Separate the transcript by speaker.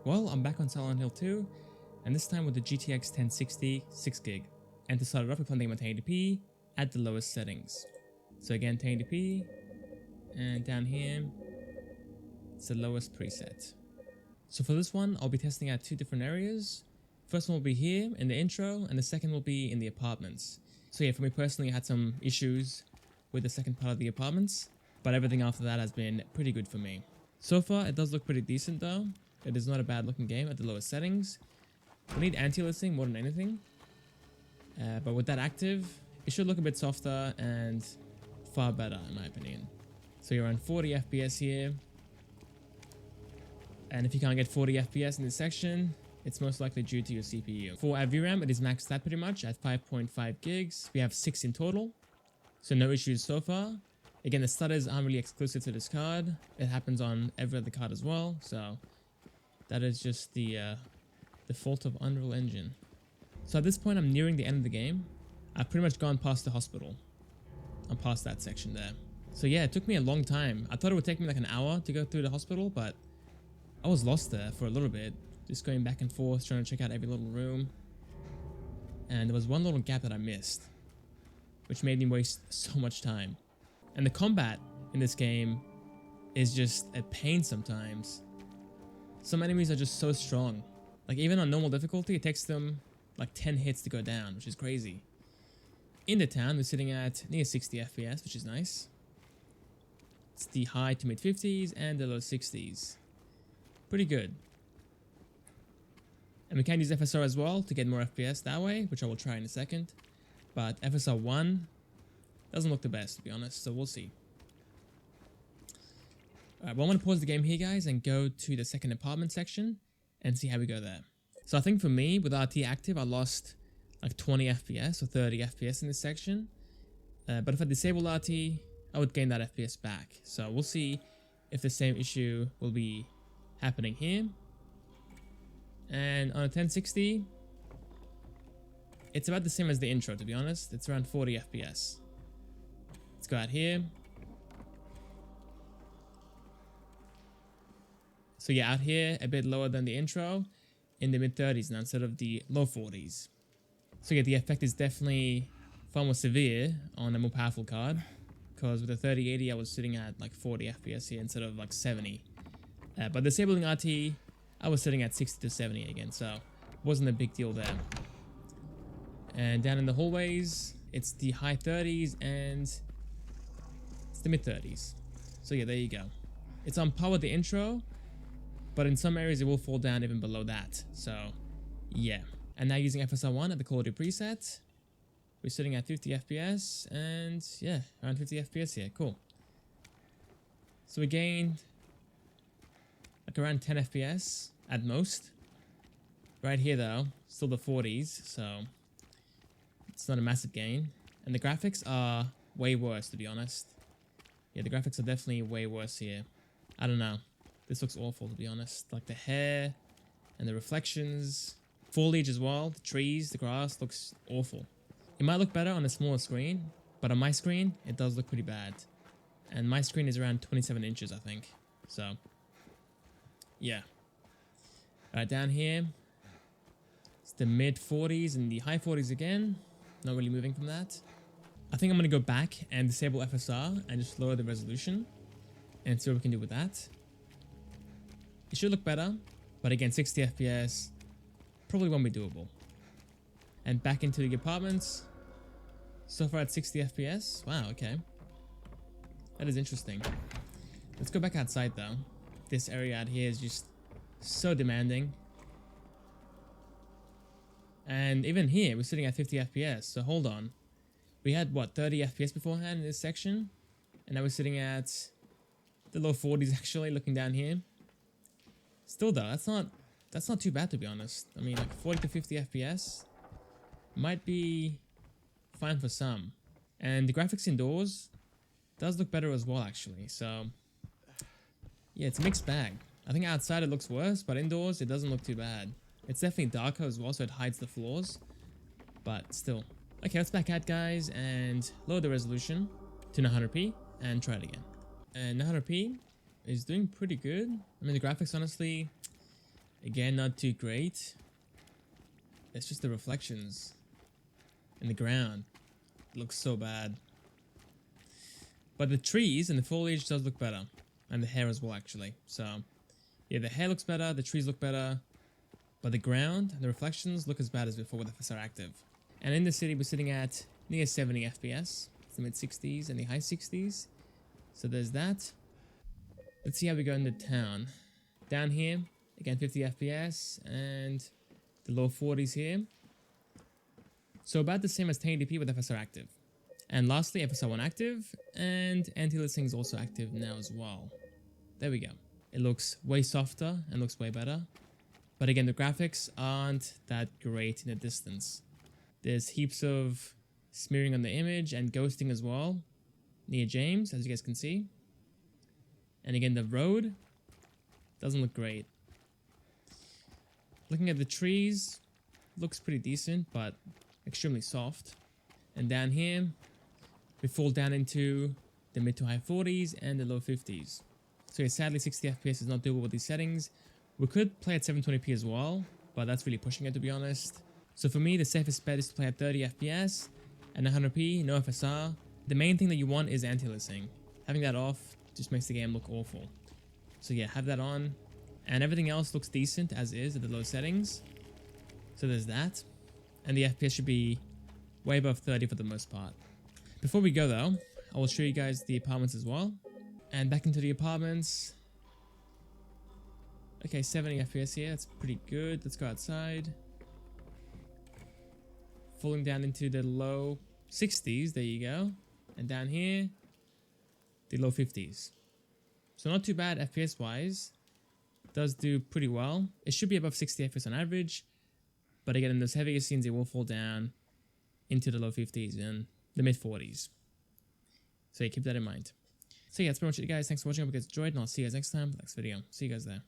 Speaker 1: Well, I'm back on Silent Hill 2, and this time with the GTX 1060 6GB. And to start it off, we're playing on 1080p at the lowest settings. So again, 1080p, and down here, it's the lowest preset. So for this one, I'll be testing out two different areas. First one will be here in the intro, and the second will be in the apartments. So yeah, for me personally, I had some issues with the second part of the apartments, but everything after that has been pretty good for me. So far, it does look pretty decent though. It is not a bad looking game at the lowest settings. We need anti-aliasing more than anything. But with that active, it should look a bit softer and far better in my opinion. So you're around 40 FPS here. And if you can't get 40 FPS in this section, it's most likely due to your CPU. For our VRAM, it is maxed out pretty much at 5.5 gigs. We have 6 in total, so no issues so far. Again, the stutters aren't really exclusive to this card. It happens on every other card as well, so that is just the fault of Unreal Engine. So at this point, I'm nearing the end of the game. I've pretty much gone past the hospital. I'm past that section there. So yeah, it took me a long time. I thought it would take me like an hour to go through the hospital, but I was lost there for a little bit. Just going back and forth, trying to check out every little room. And there was one little gap that I missed, which made me waste so much time. And the combat in this game is just a pain sometimes. Some enemies are just so strong. Like even on normal difficulty, it takes them like 10 hits to go down, which is crazy. In the town, we're sitting at near 60 FPS, which is nice. It's the high to mid 50s and the low 60s. Pretty good. And we can use FSR as well to get more FPS that way, which I will try in a second. But FSR 1 doesn't look the best, to be honest, so we'll see. Alright, well, I'm going to pause the game here, guys, and go to the second apartment section and see how we go there. So I think for me, with RT active, I lost like 20 FPS or 30 FPS in this section. But if I disable RT, I would gain that FPS back. So we'll see if the same issue will be happening here. And on a 1060, it's about the same as the intro, to be honest. It's around 40 FPS. Let's go out here. So yeah, out here, a bit lower than the intro, in the mid 30s now instead of the low 40s. So yeah, the effect is definitely far more severe on a more powerful card, because with the 3080, I was sitting at like 40 FPS here instead of like 70. But disabling RT, I was sitting at 60 to 70 again, so wasn't a big deal there. And down in the hallways, it's the high 30s and it's the mid 30s. So yeah, there you go. It's on par with the intro, but in some areas it will fall down even below that. So yeah. And now using FSR 1 at the quality preset, we're sitting at 50 FPS and yeah, around 50 FPS here. Cool. So we gained like around 10 FPS at most. Right here though, still the 40s, so it's not a massive gain. And the graphics are way worse, to be honest. Yeah, the graphics are definitely way worse here. I don't know. This looks awful, to be honest. Like the hair and the reflections, foliage as well, the trees, the grass looks awful. It might look better on a smaller screen, but on my screen, it does look pretty bad. And my screen is around 27 inches, I think. So yeah. Alright, down here, it's the mid 40s and the high 40s again. Not really moving from that. I think I'm going to go back and disable FSR and just lower the resolution and see what we can do with that. It should look better, but again, 60 FPS probably won't be doable. And back into the apartments. So far at 60 FPS. Wow, okay. That is interesting. Let's go back outside though. This area out here is just so demanding. And even here, we're sitting at 50 FPS. So hold on. We had what, 30 FPS beforehand in this section? And now we're sitting at the low 40s actually, looking down here. Still though, that's not too bad, to be honest. I mean, like 40 to 50 FPS might be fine for some. And the graphics indoors does look better as well, actually. So yeah, it's a mixed bag. I think outside it looks worse, but indoors it doesn't look too bad. It's definitely darker as well, so it hides the flaws, but still. Okay, let's back out, guys, and lower the resolution to 900p and try it again. And 900p is doing pretty good. I mean, the graphics, honestly, Again, not too great. It's just the reflections in the ground. It looks so bad. But the trees and the foliage does look better. And the hair as well, actually. So, yeah, the hair looks better, the trees look better. But the ground and the reflections look as bad as before with FSR active. And in the city, we're sitting at near 70 FPS. It's the mid 60s and the high 60s. So there's that. Let's see how we go into town. Down here, again 50 FPS and the low 40s here. So about the same as 1080p with FSR active. And lastly, FSR 1 active, and anti-aliasing is also active now as well. There we go. It looks way softer and looks way better. But again, the graphics aren't that great in the distance. There's heaps of smearing on the image and ghosting as well near James, as you guys can see. And again, the road doesn't look great. Looking at the trees, looks pretty decent, but extremely soft. And down here, we fall down into the mid to high 40s and the low 50s. So yeah, sadly 60 FPS is not doable with these settings. We could play at 720p as well, but that's really pushing it, to be honest. So for me, the safest bet is to play at 30 FPS and 100p, no FSR. The main thing that you want is anti-aliasing. Having that off just makes the game look awful. So yeah, have that on. And everything else looks decent as is at the low settings. So there's that. And the FPS should be way above 30 for the most part. Before we go though, I will show you guys the apartments as well. And back into the apartments. Okay, 70 FPS here, that's pretty good. Let's go outside. Falling down into the low 60s, there you go. And down here, the low 50s. So not too bad FPS wise. Does do pretty well. It should be above 60 FPS on average. But again, in those heavier scenes, it will fall down into the low 50s and the mid 40s. So yeah, keep that in mind. So yeah, that's pretty much it guys. Thanks for watching. I hope you guys enjoyed, and I'll see you guys next time for the next video. See you guys there.